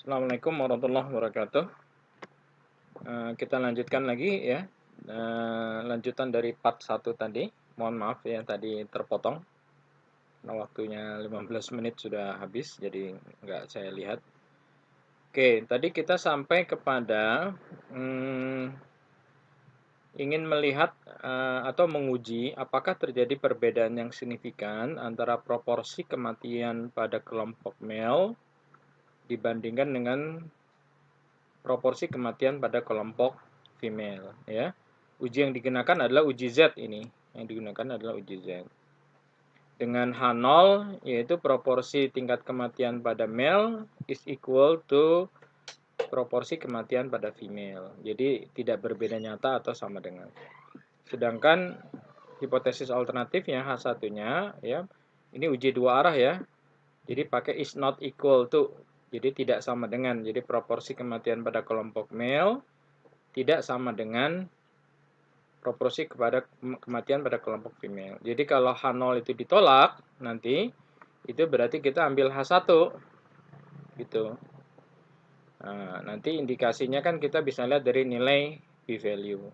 Assalamualaikum warahmatullahi wabarakatuh. Kita lanjutkan lagi ya. Lanjutan dari part 1 tadi. Mohon maaf ya tadi terpotong. Nah, waktunya 15 menit sudah habis, jadi nggak saya lihat. Oke, tadi kita sampai kepada ingin melihat atau menguji apakah terjadi perbedaan yang signifikan antara proporsi kematian pada kelompok male dibandingkan dengan proporsi kematian pada kelompok female ya. Uji yang digunakan adalah uji Z ini. Yang digunakan adalah uji Z. Dengan H0 yaitu proporsi tingkat kematian pada male is equal to proporsi kematian pada female. Jadi tidak berbeda nyata atau sama dengan. Sedangkan hipotesis alternatifnya H1-nya ya. Ini uji dua arah ya. Jadi pakai is not equal to. Jadi tidak sama dengan. Jadi proporsi kematian pada kelompok male tidak sama dengan proporsi kepada kematian pada kelompok female. Jadi kalau H0 itu ditolak nanti, itu berarti kita ambil H1 gitu. Nah, nanti indikasinya kan kita bisa lihat dari nilai p-value.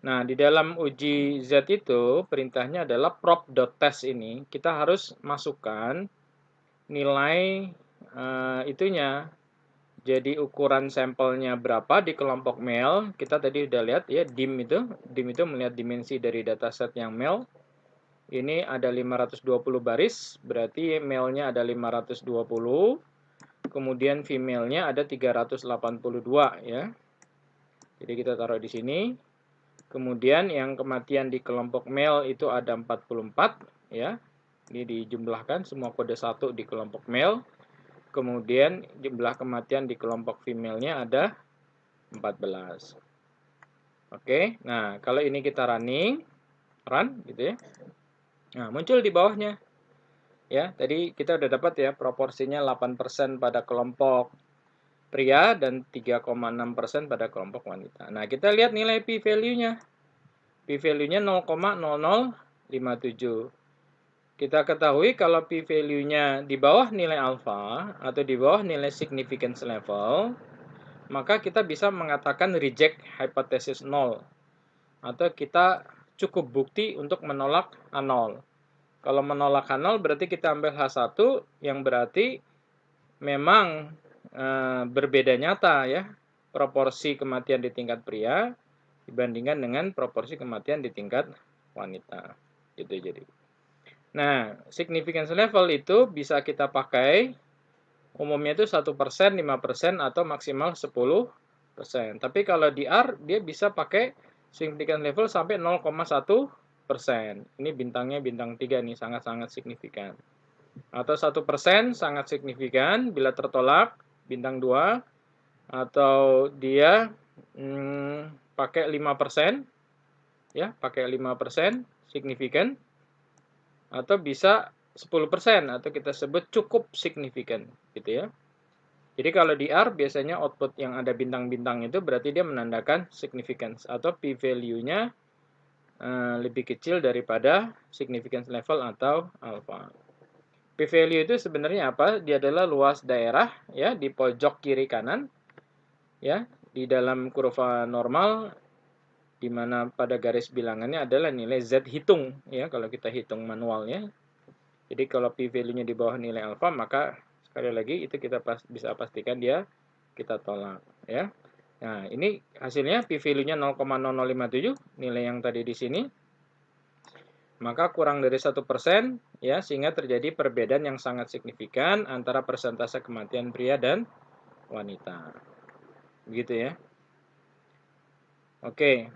Nah, di dalam uji Z itu perintahnya adalah prop.test ini kita harus masukkan nilai itunya. Jadi ukuran sampelnya berapa di kelompok male, kita tadi udah lihat ya, dim itu melihat dimensi dari dataset yang male. Ini ada 520 baris, berarti male-nya ada 520, kemudian female-nya ada 382 ya. Jadi kita taruh di sini. Kemudian yang kematian di kelompok male itu ada 44 ya. Ini dijumlahkan semua kode 1 di kelompok male. Kemudian jumlah kematian di kelompok female-nya ada 14. Oke, nah kalau ini kita run gitu ya. Nah, muncul di bawahnya. Ya, tadi kita udah dapat ya proporsinya 8% pada kelompok pria dan 3,6% pada kelompok wanita. Nah, kita lihat nilai p-value-nya. P-value-nya 0,0057. Kita ketahui kalau p-value-nya di bawah nilai alpha atau di bawah nilai significance level, maka kita bisa mengatakan reject hypothesis 0. Atau kita cukup bukti untuk menolak H0. Kalau menolak H0 berarti kita ambil H1 yang berarti memang berbeda nyata ya proporsi kematian di tingkat pria dibandingkan dengan proporsi kematian di tingkat wanita. Gitu jadi. Nah, significance level itu bisa kita pakai umumnya itu 1%, 5% atau maksimal 10%. Tapi kalau di R dia bisa pakai significance level sampai 0,1%. Ini bintangnya bintang 3 nih, sangat-sangat signifikan. Atau 1% sangat signifikan bila tertolak bintang 2. Atau dia pakai 5%. Ya, pakai 5% signifikan. Atau bisa 10% atau kita sebut cukup signifikan gitu ya. Jadi kalau di R biasanya output yang ada bintang-bintang itu berarti dia menandakan significance atau p-value-nya lebih kecil daripada significance level atau alpha. P-value itu sebenarnya apa? Dia adalah luas daerah ya di pojok kiri kanan ya di dalam kurva normal di mana pada garis bilangannya adalah nilai Z hitung ya kalau kita hitung manualnya. Jadi kalau p-value-nya di bawah nilai alpha maka sekali lagi itu kita bisa pastikan dia kita tolak ya. Nah, ini hasilnya p-value-nya 0,0057 nilai yang tadi di sini. Maka kurang dari 1% ya sehingga terjadi perbedaan yang sangat signifikan antara persentase kematian pria dan wanita. Begitu ya. Oke.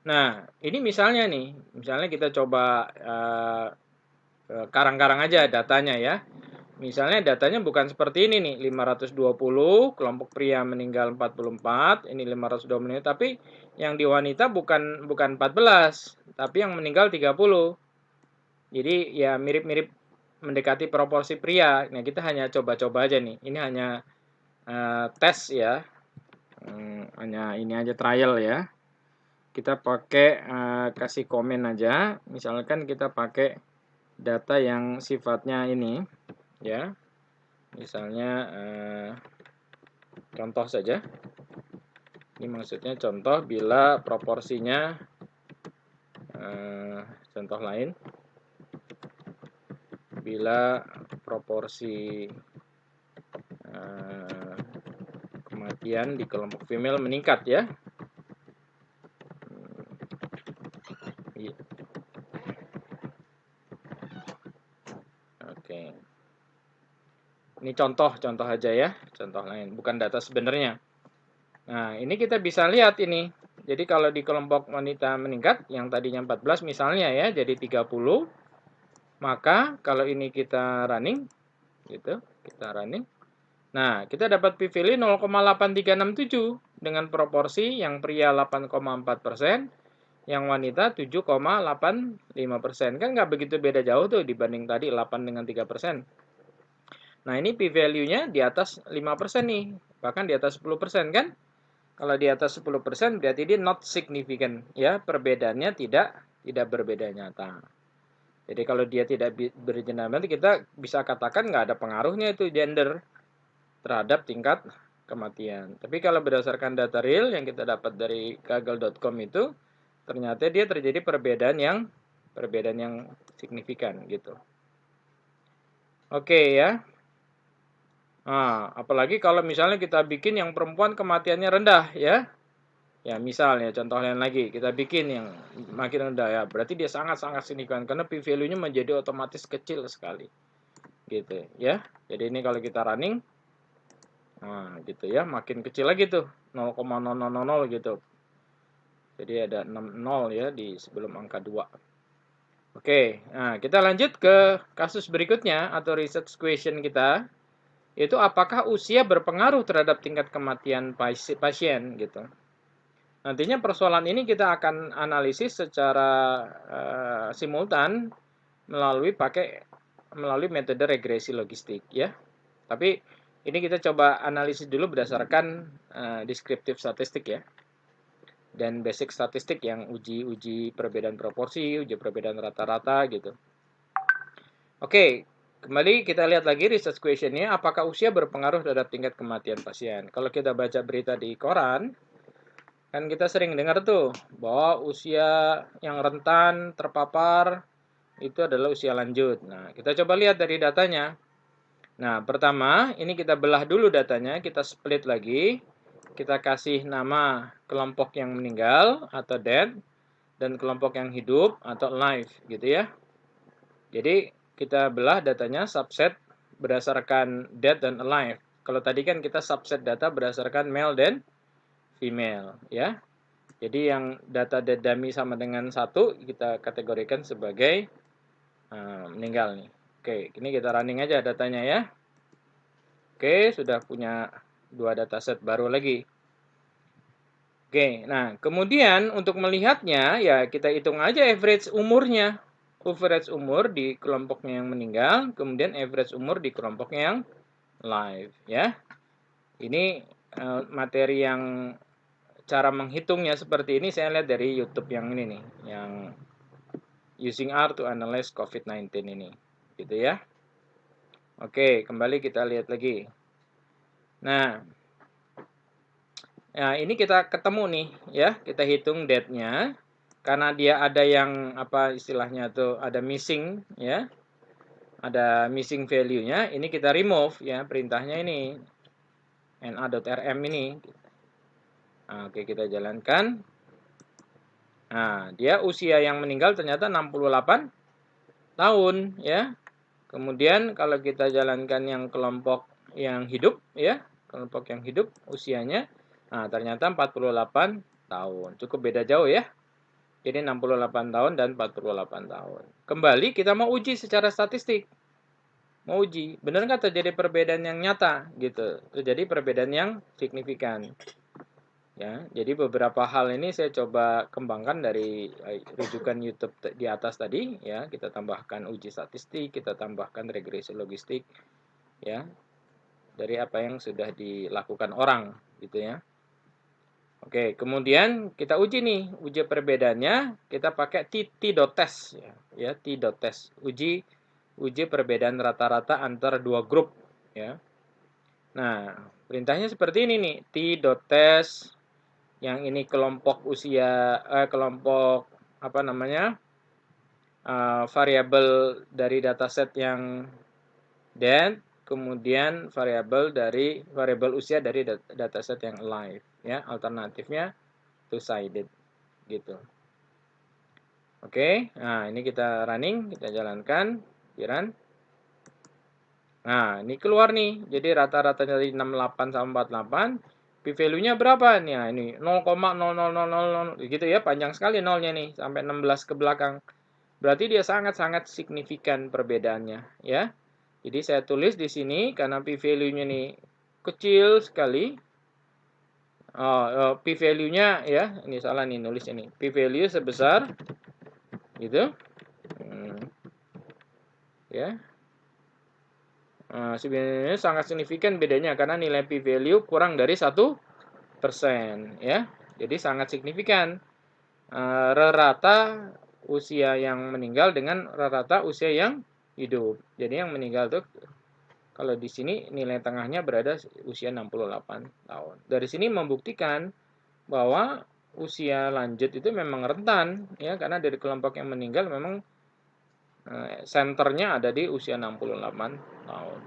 Nah, ini misalnya nih, misalnya kita coba karang-karang aja datanya ya. Misalnya datanya bukan seperti ini nih, 520, kelompok pria meninggal 44, ini 520 meninggal, tapi yang di wanita bukan 14, tapi yang meninggal 30. Jadi ya mirip-mirip mendekati proporsi pria. Nah, kita hanya coba-coba aja nih. Ini hanya tes ya. Hanya ini aja trial ya. Kita pakai kasih komen aja. Misalkan kita pakai data yang sifatnya ini ya. Misalnya contoh saja. Ini maksudnya contoh bila proporsinya contoh lain. Bila proporsi kematian di kelompok female meningkat ya. Oke. Ini contoh aja ya, contoh lain, bukan data sebenarnya. Nah, ini kita bisa lihat ini. Jadi kalau di kelompok wanita meningkat yang tadinya 14 misalnya ya, jadi 30. Maka kalau ini kita running gitu, kita running. Nah, kita dapat p-value 0,8367 dengan proporsi yang pria 8,4%, yang wanita 7,85%. Kan nggak begitu beda jauh tuh dibanding tadi 8 dengan 3%. Nah, ini p-value-nya di atas 5% nih, bahkan di atas 10% kan? Kalau di atas 10% berarti dia not significant, ya, perbedaannya tidak berbeda nyata. Jadi kalau dia tidak bergender, nanti kita bisa katakan nggak ada pengaruhnya itu gender terhadap tingkat kematian. Tapi kalau berdasarkan data real yang kita dapat dari kaggle.com itu, ternyata dia terjadi perbedaan yang signifikan gitu. Oke ya. Nah, apalagi kalau misalnya kita bikin yang perempuan kematiannya rendah ya. Ya, misalnya contoh lain lagi, kita bikin yang makin rendah ya. Berarti dia sangat-sangat signifikan karena p-value-nya menjadi otomatis kecil sekali. Gitu ya. Jadi ini kalau kita running, nah gitu ya, makin kecil lagi tuh, 0,0000 gitu. Jadi ada 60 ya di sebelum angka 2. Oke, nah kita lanjut ke kasus berikutnya atau research question kita. Itu apakah usia berpengaruh terhadap tingkat kematian pasien gitu. Nantinya persoalan ini kita akan analisis secara simultan melalui metode regresi logistik ya. Tapi ini kita coba analisis dulu berdasarkan deskriptif statistik ya. Dan basic statistik yang uji perbedaan proporsi, uji perbedaan rata-rata gitu. Oke, kembali kita lihat lagi research question-nya, apakah usia berpengaruh terhadap tingkat kematian pasien. Kalau kita baca berita di koran, kan kita sering dengar tuh bahwa usia yang rentan terpapar itu adalah usia lanjut. Nah, kita coba lihat dari datanya. Nah, pertama, ini kita belah dulu datanya, kita split lagi. Kita kasih nama kelompok yang meninggal atau dead dan kelompok yang hidup atau alive gitu ya. Jadi kita belah datanya subset berdasarkan dead dan alive. Kalau tadi kan kita subset data berdasarkan male dan female ya. Jadi yang data dead dummy sama dengan 1 kita kategorikan sebagai meninggal nih. Oke, ini kita running aja datanya ya. Oke, sudah punya 2 dataset baru lagi. Oke, nah kemudian untuk melihatnya ya kita hitung aja average umurnya. Average umur di kelompoknya yang meninggal, kemudian average umur di kelompoknya yang live ya. Ini materi yang cara menghitungnya seperti ini saya lihat dari YouTube yang ini nih, yang using R to analyze COVID-19 ini. Gitu ya. Oke, kembali kita lihat lagi. Nah, ini kita ketemu nih ya, kita hitung dead-nya. Karena dia ada yang apa istilahnya tuh ada missing ya. Ada missing value-nya, ini kita remove ya, perintahnya ini na.rm ini. Nah, oke, kita jalankan. Nah, dia usia yang meninggal ternyata 68 tahun ya. Kemudian kalau kita jalankan yang kelompok yang hidup ya, kelompok yang hidup usianya, nah ternyata 48 tahun. Cukup beda jauh ya. Jadi 68 tahun dan 48 tahun. Kembali kita mau uji secara statistik. Mau uji, benar nggak terjadi perbedaan yang nyata gitu. Terjadi perbedaan yang signifikan. Ya, jadi beberapa hal ini saya coba kembangkan dari rujukan YouTube di atas tadi ya, kita tambahkan uji statistik, kita tambahkan regresi logistik ya. Dari apa yang sudah dilakukan orang gitu ya. Oke, kemudian kita uji nih, uji perbedaannya kita pakai t-test ya, t-test. Uji perbedaan rata-rata antara dua grup ya. Nah, perintahnya seperti ini nih, t.test, yang ini kelompok usia, kelompok apa namanya, variabel dari dataset yang dead, kemudian variabel usia dari dataset yang alive, ya. Alternatifnya two-sided, gitu. Oke, nah ini kita running, kita jalankan, run. Nah, ini keluar nih. Jadi rata-rata dari 68 sama 48. P-value-nya berapa? Nah, ini 0,00000 gitu ya, panjang sekali nolnya nih, sampai 16 ke belakang. Berarti dia sangat-sangat signifikan perbedaannya, ya. Jadi saya tulis di sini karena p-value-nya nih kecil sekali. P-value-nya ya, ini salah nih nulis ini. P-value sebesar gitu. Ya. Sebenarnya sangat signifikan bedanya karena nilai p-value kurang dari 1%, ya. Jadi sangat signifikan rata usia yang meninggal dengan rata usia yang hidup. Jadi yang meninggal tuh kalau di sini nilai tengahnya berada usia 68 tahun. Dari sini membuktikan bahwa usia lanjut itu memang rentan, ya, karena dari kelompok yang meninggal memang senternya ada di usia 68 tahun.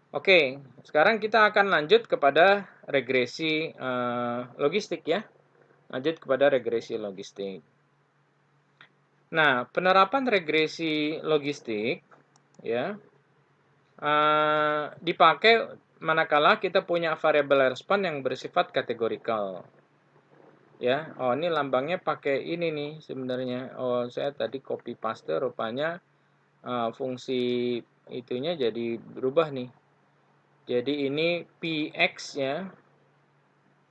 Oke, sekarang kita akan lanjut kepada regresi logistik, ya. Lanjut kepada regresi logistik. Nah, penerapan regresi logistik, ya, dipakai manakala kita punya variabel respon yang bersifat kategorikal. Ya, oh ini lambangnya pakai ini nih sebenarnya. Oh, saya tadi copy paste, rupanya fungsi itunya jadi berubah nih. Jadi ini px ya.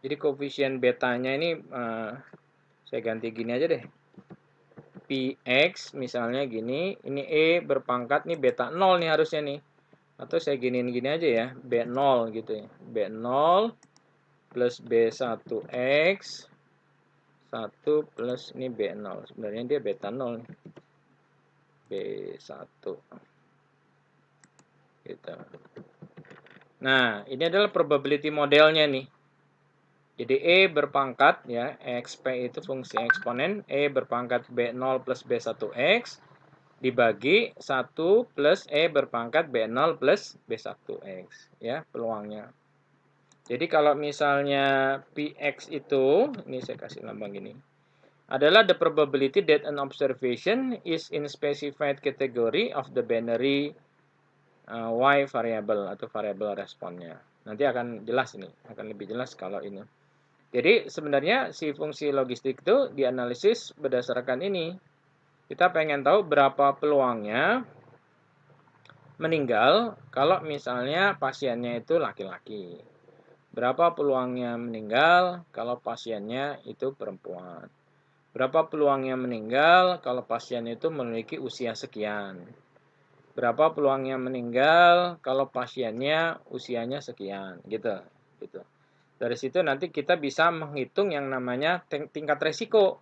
Jadi koefisien betanya ini saya ganti gini aja deh. Px misalnya gini, ini E berpangkat nih beta 0 nih harusnya nih. Atau saya giniin gini aja ya, B0 gitu ya. B0 plus B1X 1 plus ini B0. Sebenarnya dia beta 0 nih. B1 gitu. Nah, ini adalah probability modelnya nih. Jadi E berpangkat ya, XP itu fungsi eksponen, E berpangkat B0 plus B1X dibagi 1 plus E berpangkat B0 plus B1X, ya, peluangnya. Jadi kalau misalnya Px itu, ini saya kasih lambang gini, adalah the probability that an observation is in specified category of the binary Y variable atau variable responnya. Nanti akan jelas ini, akan lebih jelas kalau ini. Jadi sebenarnya si fungsi logistik itu dianalisis berdasarkan ini. Kita pengen tahu berapa peluangnya meninggal kalau misalnya pasiennya itu laki-laki. Berapa peluangnya meninggal kalau pasiennya itu perempuan. Berapa peluangnya meninggal kalau pasien itu memiliki usia sekian. Berapa peluangnya meninggal kalau pasiennya usianya sekian, gitu. Dari situ nanti kita bisa menghitung yang namanya tingkat resiko.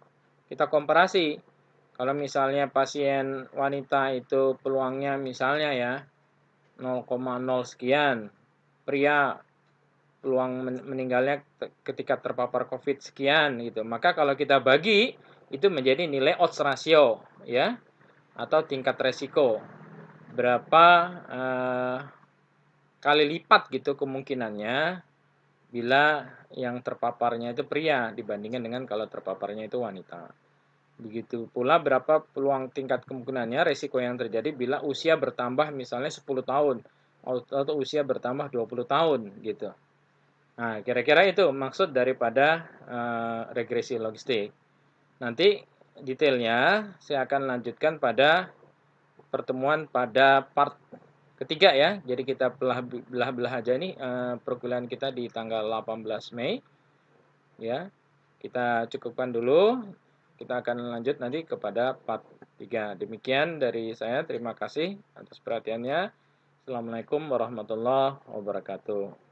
Kita komparasi. Kalau misalnya pasien wanita itu peluangnya misalnya ya 0,0 sekian, pria peluang meninggalnya ketika terpapar COVID sekian gitu. Maka kalau kita bagi itu menjadi nilai odds ratio ya atau tingkat resiko. Berapa kali lipat gitu kemungkinannya bila yang terpaparnya itu pria dibandingkan dengan kalau terpaparnya itu wanita. Begitu pula berapa peluang tingkat kemungkinannya resiko yang terjadi bila usia bertambah misalnya 10 tahun atau usia bertambah 20 tahun gitu. Nah, kira-kira itu maksud daripada regresi logistik. Nanti detailnya saya akan lanjutkan pada pertemuan pada part ketiga ya. Jadi kita belah aja nih perkuliahan kita di tanggal 18 Mei. Ya. Kita cukupkan dulu. Kita akan lanjut nanti kepada part 3. Demikian dari saya. Terima kasih atas perhatiannya. Assalamualaikum warahmatullahi wabarakatuh.